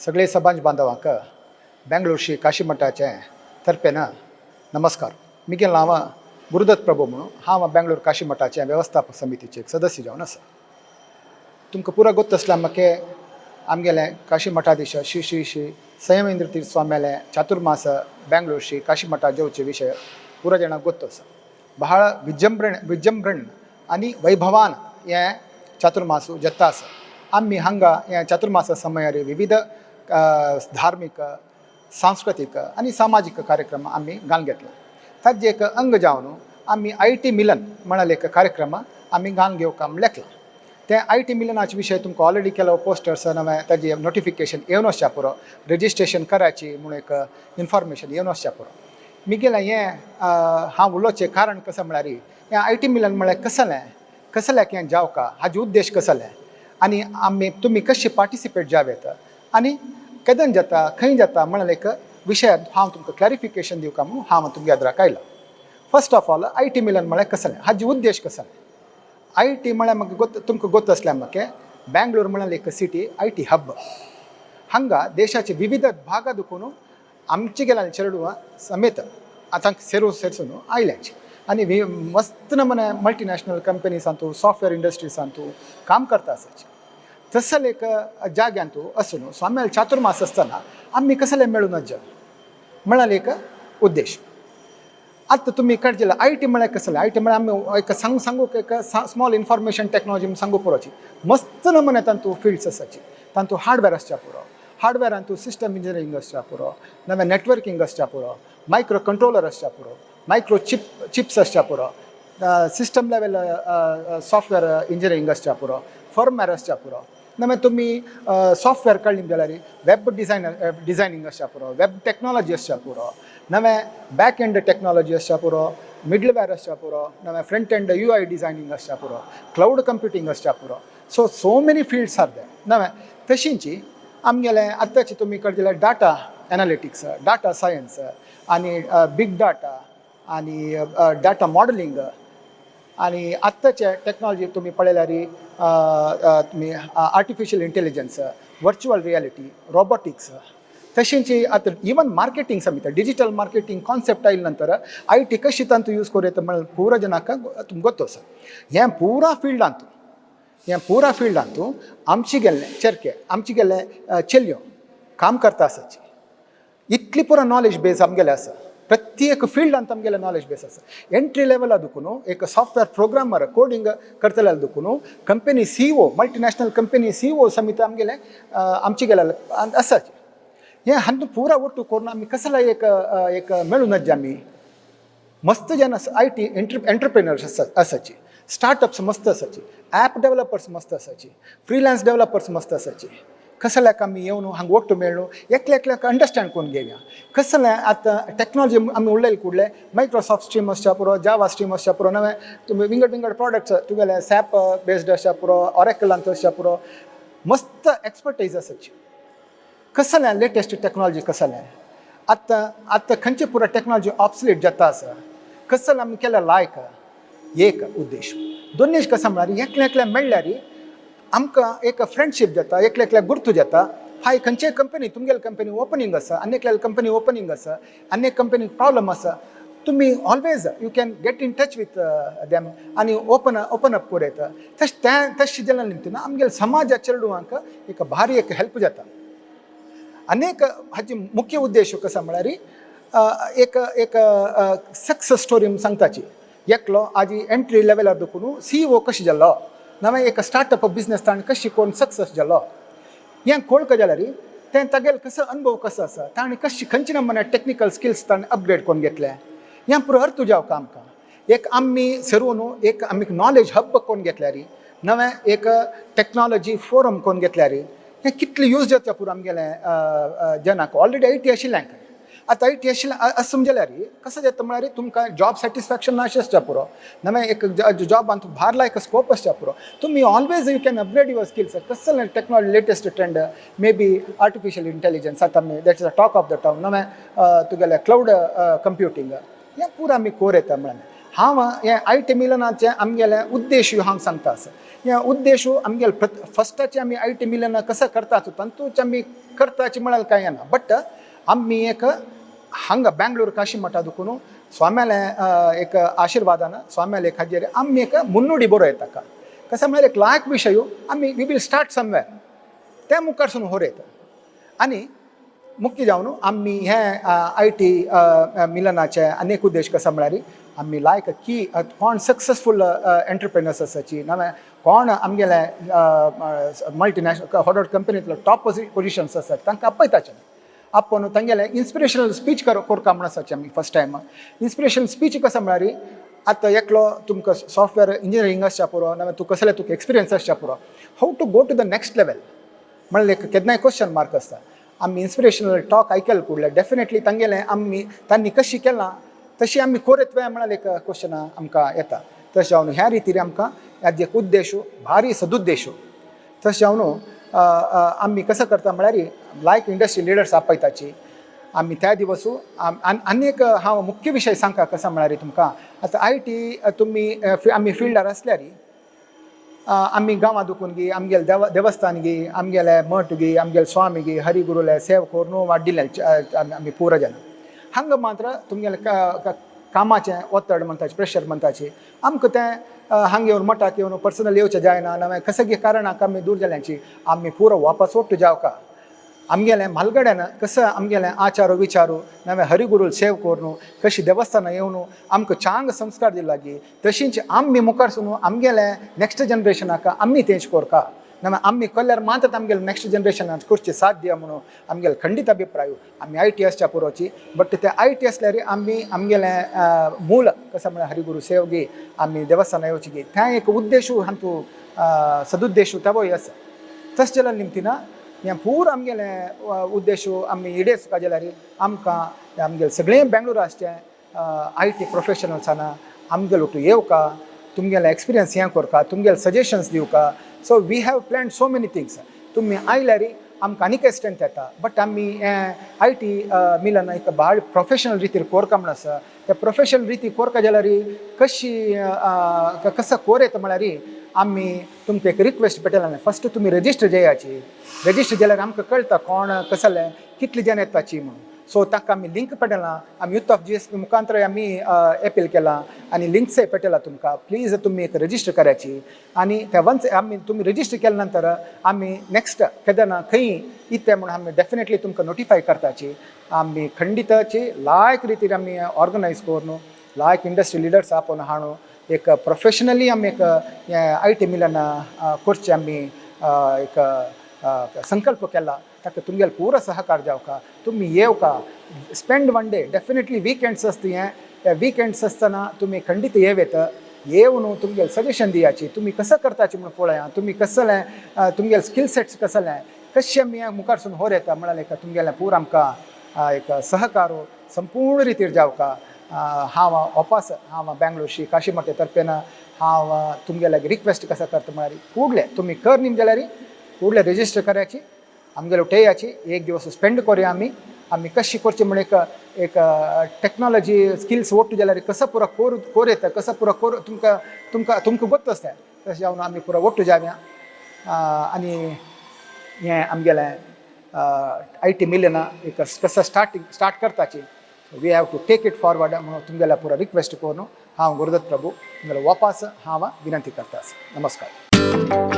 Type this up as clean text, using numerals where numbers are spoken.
सगळे समाज बांधवांक बेंगळूर श्री काशी मठाचे तर्फेन नमस्कार. मिगेल नांव गुरुदत्त प्रभू म्हणून हांव बेंगळूर काशी मठाचे व्यवस्थापक समितीचे एक सदस्य जावन आसा. तुमकां पुरो गोत्त आसला म्हाका आमगेले काशी मठाधीश श्री श्री श्री संयमेंद्र तीर्थ स्वाम्याले चातुर्मास बेंगळूर श्री काशी मठा जेवचे विशय पुरो जाणांक गोत्त आसा. बहाळ विजृंभण आनी वैभवान हे चातुर्मास जाता आसा. आमी हांगा हे चातुर्मासा समयार विविध धार्मिक सांस्कृतिक आनी सामाजीक कार्यक्रम आमी घालून घेतले. ताजे एक अंग जावन आमी IT मिलन म्हणले एक कार्यक्रम आमी घालून घेवंक आमी लेखला. ते IT मिलनाचे विशय तुमकां ऑलरेडी केलो पोस्टर्स नवे ताजे नोटिफिकेशन येवन वचच्या पुरो रजिस्ट्रेशन करायची म्हणून एक इन्फॉर्मेशन येवन वचच्या पुरो. मिगेलें हें हांव उलोवचें कारण कशें म्हळ्यार हें IT मिलन म्हळ्यार कसलें हें जावका हाजे उद्देश कसले आनी तुमी कशे पार्टिसिपेट जावेत आनी केदन जाता खंय जाता म्हणले एक विशयात हांव तुमकां क्लॅरिफिकेशन दिवका म्हणून हांव तुमगे आद्राक आयला. फर्स्ट ऑफ ऑल IT मिलन म्हळ्यार कसलें हाजे उद्देश कसले. IT म्हळ्यार म्हाका तुमकां गोत्त आसल्यार म्हाका बेंगळूर म्हळ्यार एक सिटी IT हब. हांगा देशाचे विविध भागां दुखून आमचे गेल्या चेडवां समेत आतां सेरसून आयल्यांची आनी मस्त नमूने मल्टीनॅशनल कंपनीसांतू सॉफ्टवेअर इंडस्ट्रीसांतू काम करता आसाची. तसले एक जाग्यांतू असून स्वाम्याल चातुर्मास आसतना आमी कसले मेळून नज म्हणाले एक उद्देश. आतां तुमी काडचे IT म्हळ्यार कसले IT म्हळ्यार आमी एक सांगू एक स्मॉल इन्फॉर्मेशन टेक्नॉलॉजी सांगू पुरोची मस्त नमुने तांतू फिल्ड्स आसाची. तांतू हार्डवेअर आसच्या पुरो हार्डवेअरांतू सिस्टम इंजिनियरिंग आसच्या पुरो नवे नेटवर्किंग आसच्या पुरो मायक्रो कंट्रोलर आसच्या पुरो मायक्रो चिप्स आसच्या पुरो सिस्टम लेवल सॉफ्टवेअर इंजिनियरिंग आसच्या पुरो फर्मवेअर आसच्या पुरो नवे तुमी सॉफ्टवेअर काडली जाल्यार वेब डिझायनिंग आसच्या पुरो वेब टेक्नॉलॉजी आसच्या पुरो नवे बॅक एंड टेक्नॉलॉजी आसच्या पुरो मिडलवेअर आसच्या पुरो नवे फ्रंट एंड UI डिझायनिंग आसच्या पुरो क्लाउड कंप्युटींग आसच्या पुरो so many fields are there. नवे तशींची आमगेले आतांची तुमी काडले डाटा एनालिटिक्स डाटा सायन्स आनी बिग डाटा आनी डाटा मॉडलिंग आनी आत्ताचे टेक्नॉलॉजी तुमी पळयल्यार तुमी artificial intelligence virtual reality robotics तशींची आतां इवन मार्केटिंग समिती डिजिटल मार्केटिंग कॉन्सेप्ट आयले नंतर IT कशी तांतू यूज करूं येता म्हळ्यार पुरो जनांक गोत्त आसा. हें पुरा फिल्डांतू आमची गेल्ले चेरके आमची गेल्ले चेल्यो काम करता आसाची. इतली पुरो नॉलेज बेस आमगेले आसा. प्रत्येक फिल्डांत आमगेले नॉलेज बेस आसा. एंट्री लेवला दुखून एक सॉफ्टवेअर प्रोग्रामर कोडिंग करतले दुखून company CEO multinational company CEO समिती आमगेले आमची गेले आसाची. हें हातूंत पुरा ओट्टू करून आमी कसले एक मेळूनच आमी मस्त जेन्ना IT एंटरप्रेनर्स आसाची स्टार्टअप्स मस्त आसाची ॲप डेव्हलपर्स मस्त आसाची फ्रीलान्स डेव्हलपर्स मस्त आसाची. कसल्याक आमी येवन हांगा ओट्टू मेळ्ळू एकल्याक अंडरस्टँड करून घेवया. कसलें आतां टॅक्नॉलॉजी आमी उडयले कुडले मायक्रोसॉफ्ट स्ट्रीम आसच्या पुरो जावा स्ट्रीम आसच्या पुरो नवे तुमी विंगड प्रॉडक्ट्स तुगेले सॅप बेस्ड आसच्या पुरो ऑरेकलांत आसच्या पुरो मस्त एक्सपर्टायज आसाची. कसलें लेटेस्ट टॅक्नॉलॉजी कसलें आतां खंयचे पुरो टॅक्नॉलॉजी ऑब्सलेट जाता आसा कसलें आमी केल्या लायक एक उद्देश. दोनीश कशें म्हळ्यार एकल्या मेळ्ळ्यार आमकां एक फ्रेंडशीप जाता एकल्याक गुर्तू जाता. हाय खंयचे कंपनी तुमगेले कंपनी ओपनिंग आसा आनी एकल्या कंपनी ओपनिंग आसा आनी एक कंपनी प्रॉब्लम आसा तुमी always you can get in touch with them आनी ओपन अप करूं येता. तशें जाल्या निमतान आमगेले समाजा चेडवांक एक भारी एक हेल्प जाता. अनेक हाची मुख्य उद्देश कसो म्हळ्यार एक सक्सेस स्टोरी सांगताची. एकलो आजी एंट्री लेवलार दुखून CEO कशें जालो नवे एक स्टार्टअप बिझनेस ताणें कशी कोण सक्सेस जालो हें कळक जाल्यार तें तागेलो कसो अनुभव कसो आसा ताणें कशी खंयचे नमुने टेक्निकल स्किल्स ताणें अपग्रेड करून घेतले हें पुरो अर्थ जावका आमकां. एक आमी सेरून एक आमी नॉलेज हब करून घेतल्यार नवे एक टेक्नॉलॉजी फोरम करून घेतल्यार हें कितलें यूज जाता पुरो आमगेले जनाक. ऑलरेडी IT आशिल्ल्यांक आतां IT आसूं जाल्यार कसो जाता म्हळ्यार तुमकां जॉब सॅटिस्फॅक्शन नाशें आसच्या पुरो नवे एक जॉबांत भार लायक स्कोप आसच्या पुरो तुमी always you can upgrade your skills. कसलें technology latest trend may be artificial intelligence आतां that is a talk of the town नवे तुगेले क्लाउड कंप्युटींग हें पुरो आमी कोर येता म्हळ्यार हांव हे आय टी मिलनाचे आमगेले उद्देश हांव सांगता आसा. हे उद्देश आमगेले फस्टाचे आमी आय टी मिलन कसं करताच तांतूच आमी करताचे म्हळ्यार कांय ना. बट आमी एक हांगा बेंगळूर काशी मठा दुखून स्वाम्याले एक आशिर्वादान स्वाम्याले एक हाजेर आमी एक मुन्नुडी बरोय ताका. कसं म्हळ्यार एक लायक विशय आमी वी विल स्टार्ट समवेर ते मुखारसून होरयता. आनी मुख्य जावन आमी हे आय टी मिलनाचे अनेक उद्देश कसं म्हळ्यार आमी लायक की कोण सक्सेसफूल एंटरप्रेनर्स आसाची ना कोण आमगेले मल्टीनॅशनल हॉट कंपनींतलो टॉप पोजिशन्स आसात तांकां आपयताचे. आपोवन तांगेले इन्स्पिरेशनल स्पीच करता म्हण आसाचे आमी फर्स्ट टायम. इन्स्पिरेशनल स्पीच कसं म्हळ्यार आतां एकलो तुमकां सॉफ्टवेअर इंजिनियरींग आसच्या पुरो ना तुका कसले तुका एक्सपिरियन्स आसच्या पुरो how to go to the next level म्हणल्यार एक केन्नाय क्वेश्चन मार्क आसता. आमी इन्स्पिरेशनल टॉक आयकले फुडले डेफिनेटली तांगेले आमी तांणी कशी केलां तशी आमी कोरयतवे म्हळ्यार एक क्वेश्चन आमकां येता. तशें जावन ह्या रितीन आमकां हेजो एक उद्देश भारी सदुद्देश. तशें जावन आमी कसं करता म्हळ्यार लायक इंडस्ट्री लिडर्स आपयताची आमी त्या दिवस आनीक हांव मुख्य विशय सांगता कसं म्हळ्यार तुमकां आतां आय टी तुमी आमी फिल्डार आसल्यार आमी गांवां दुखून गी आमगेले देवस्थान गी आमगेले मठ गी आमगेले स्वामी गी हरिगुरुले सेव करून वाडिल्ले आमी पुरो जाण हांगा मात्र तुमगेले कामाचें ओत्तड म्हणटाचे प्रेशर म्हणटाचे आमकां तें हांगा येवन मठाक येवन पर्सनल येवचें जायना ना कसं कारणाक आमी दूर जाल्यांची आमी पुरो वापस ओट्ट जावका. आमगेले म्हालगड्यान कसं आमगेले आचारो विचारू ना हरिगुरू सेव करून कशी देवस्थानां येवन आमकां चांग संस्कार दिला गी तशींच आमी मुखारसून आमगेले नेक्स्ट जनरेशनाक आमी तेंच कोरका ना आमी केल्यार मात आमगेले नेक्स्ट जनरेशनाक करची साथ दिया म्हणून आमगेले खंडीत अभिप्राय आमी आय टी एसच्या पुरोची. बट ते आय टी असल्यार आमी आमगेले मूल कसं म्हळ्यार हरिगुरू सेव गी आमी देवस्थानां येवची गी त्या एक उद्देश हातू सदुद्देश तेवोय आसा. तशें जाल्यार निमतीना हें पूर आमगेले उद्देश आमी इडेस जाल्यार आमकां आमगेले सगळे बेंगळूर आसचे आय टी प्रोफेशनल्सांना आमगेले उठू येवका तुमगेले एक्सपिरियन्स हें करका तुमगेले सजेशन्स दिवका. So we have planned so many things. तुमी आयल्यार आमकां आनीक स्ट्रेंथ येता. बट आमी हें आय टी मिलन एक भाळ प्रोफेशनल रितीर कोरका म्हण आसा. त्या प्रोफेशनल रिती कोरका जाल्यार कशी कसं कोरयता म्हळ्यार आमी तुमकां एक रिक्वेस्ट पेटयला फस्ट तुमी रजिस्टर जेयाची. रजिस्टर जाल्यार आमकां कळटा कोण कसले कितली जन येताची म्हणून. सो ताका आमी लिंक पेटयला आमी यूथ ऑफ GSP मुखांतर आमी एपील केला आनी लिंक्सय पेटयला तुमकां प्लीज तुमी एक रजिस्टर करायची. आनी त्या वन्स आमी तुमी रजिस्टर केल्या नंतर आमी नेक्स्ट केन्ना खंय इते म्हणून आमी डेफिनेटली तुमकां नोटिफाय करताची. आमी खंडीतची लायक रितीन आमी ऑर्गनायज करून लायक इंडस्ट्री लिडर्स आपोवन हाडून एक प्रोफेशनली आमी एक आय टी मिलन करचे आमी एक संकल्प केला. ताका तुमगेले पुरो सहकार जावका तुमी येवका spend one day definitely weekends आसता हे विकेंड्स आसतना तुमी खंडीत येवेत येवन तुमगेले सजेशन दियाची तुमी कसं करताचे म्हणून पळया तुमी कसले तुमगेले स्किल सेट्स कसले कशें आमी मुखारसून होर येता म्हळ्यार एक तुमगेले पूर आमकां एक सहकार संपूर्ण रितीर जावका. हांव वापस हांव बेंगळूर श्री काशी मठे तर्फेन हांव तुमगेले रिक्वेस्ट कसं करता म्हळ्यार फुडले तुमी कर न्ही जाल्यार फुडले रजिस्टर करायची आमगेले उठयाची एक दिवस स्पेंड करूया आमी कशी करची म्हणून एक टेक्नॉलॉजी स्किल्स ओट्ट जाल्यार कसं पुरो कोर येता कसं पुरो कोर तुमकां गोत्त आसता. तशें जावन आमी पुरो ओट्ट जावया आनी हें आमगेलें आय टी मिलना एक कसं स्टार्ट करताची. We have to take it forward म्हणून तुमगेल्या पुरो रिक्वेस्ट करून हांव गुरुदत्त प्रभू तुमगेले वापस हांव विनंती करता. नमस्कार.